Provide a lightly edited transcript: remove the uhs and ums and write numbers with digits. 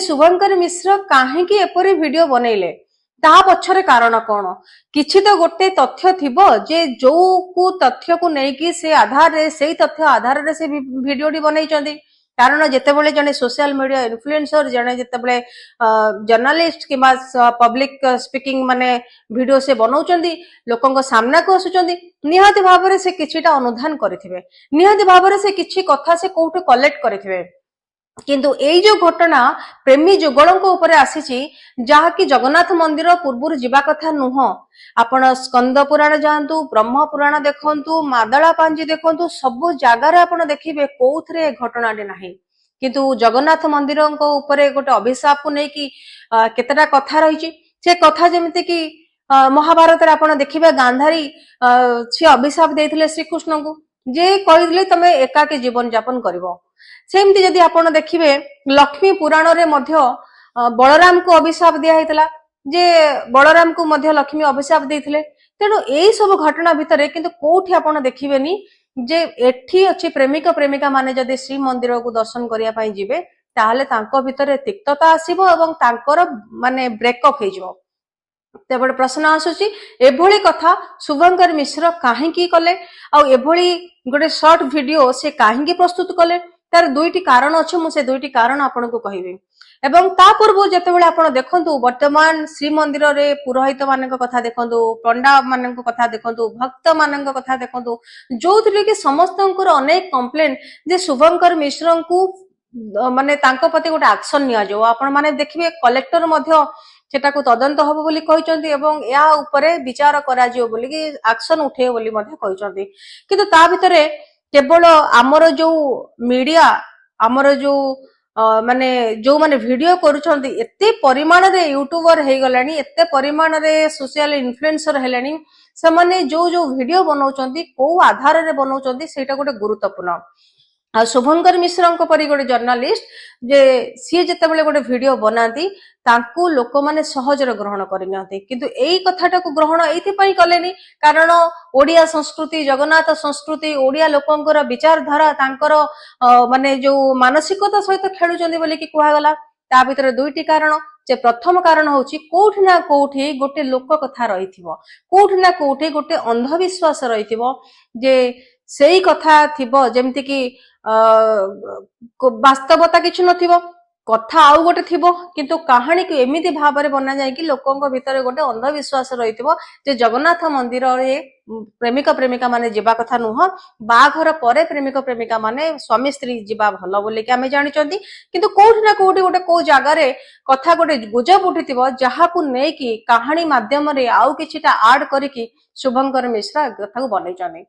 शुभंकर मिश्र काहेकि एपरी वीडियो बनैले ता पछरे कारण कौन किछि तो गोटे तथ्य थिबो जे जो को तथ्य को नेकी से आधार रे से तथ्य आधार रे से वीडियोटी बनैचंदी कारण जेतेबेले जने सोशल मीडिया इन्फ्लुएंसर जने जेतेबेले जर्नलिस्ट किबा पब्लिक स्पीकिंग माने वीडियो से बनाउचंदी लोकंक सामना को आसुचंदी निहाती भाबरे से किछिटा अनुधान करिथिबे निहाती भाबरे से किछि कथा से कोठे कलेक्ट करिथिबे किंतु एई जो घटना प्रेमी जुगलंक ऊपर आसीची जहा कि जगन्नाथ मंदिर पूर्व जीवा कथा नुह आपण स्कंद पुराण जातु ब्रह्म पुराण देखंतु मादला पांजी देखंतु सब जगार आपण देखिबे कोउथरे घटनाटे नाही किंतु जगन्नाथ मंदिर ऊपर गोटे अभिशाप को नेकी केतेटा कथा रहिची से कथा जेमिति कि महाभारत रे आपण देखिबे गांधारी से अभिशाप देथिले श्री कृष्ण को जे कहिदले तमे एकाकी जीवन यापन करिवो सेमती जदि आपण देखिबे लक्ष्मी पुराण रे मध्य बलराम को अभिशाप दिया हेतला जे बलराम को मध्य लक्ष्मी अभिशाप देथिले तेणु एई सब घटना भितरे किंतु कोठी आपण देखिबेनी जे एठी अछि प्रेमिक प्रेमिका माने जदि श्री मंदिर को दर्शन करिया पई जिवे ताहाले तांको भितरे तिक्तता आसीबो एवं तांकर माने ब्रेकअप हेजिवो तेबे प्रश्न आसुची एभली कथा शुभंकर मिश्र काहेकि कले आ एभली गोटे शॉर्ट वीडियो से काहेकि प्रस्तुत कले तार दुईटी कारण अछि मु से दुईटी कारण आपन को कहिबे एवं ता पूर्व जेतेबेले आपण देखंतु वर्तमान श्री मंदिर रे पुरोहित मानक कथा देखंतु पंडा मानक कथा देखंतु भक्त मानक कथा देखंतु जोथिले कि समस्तंकर अनेक कंप्लेंट जे शुभंकर मिश्र को माने तांको प्रति गोटे एक्शन निया जो आपण माने देखिबे कलेक्टर मध्य सेटा को तदंत हबो बोली कहिचंती एवं या ऊपरे विचार करा जियो बोली कि एक्शन उठे बोली मध्य कहिचंती किंतु ता भितरे केवल आमर जो मीडिया आमर जो माने जो माने वीडियो करूछंती एते परिमाण रे यूट्यूबर हे गलानी एते परिमाण रे सोशल इन्फ्लुएंसर हेलानी से माने जो जो वीडियो बनाउछंती को आधार रे बनाउछंती सेटा गोटे गुरुत्वपूर्ण आ शुभंकर मिश्र परी गोटे जर्नलिस्ट जे सी जेतेबेले गोटे वीडियो बनाती तांकू लोक माने सहज रे ग्रहण करिनथि किंतु एई कथाटा को ग्रहण एथि पई कलेनी कारण ओडिया संस्कृति जगन्नाथ संस्कृति ओडिया लोकंकर विचारधारा तांकर माने जो मानसिकता सहित खेलुचंदी बोली कि कुहा गला ता भितर दुईटी कारण जे प्रथम कारण होची कोठी ना कोठी गोटे लोक कथा रहिथिबो कोठी ना कोठी गोटे अंधविश्वास रहिथिबो जे सेई कथा थिबो जेमति कि वास्तवता किछु नथिबो कथा आउ गोटे थिबो किंतु कहानी को एमिति भाबरे बना जाय कि लोकंक भितर गोटे अंधविश्वास रहिथिबो जे जगन्नाथ मंदिर रे प्रेमिक प्रेमिका माने जीवा कथा नुह बाघर परे प्रेमिक प्रेमिका माने स्वामी स्त्री जीवा भलो बोली कि आमे जानिचंती किंतु कोठी ना कोठी गोटे को जागा रे कथा गोटे गुजब उठिथिबो जहा को नै कि कहानी माध्यम रे आउ किछिटा ऐड करिकि शुभंकर मिश्रा कथा को बनै जाने।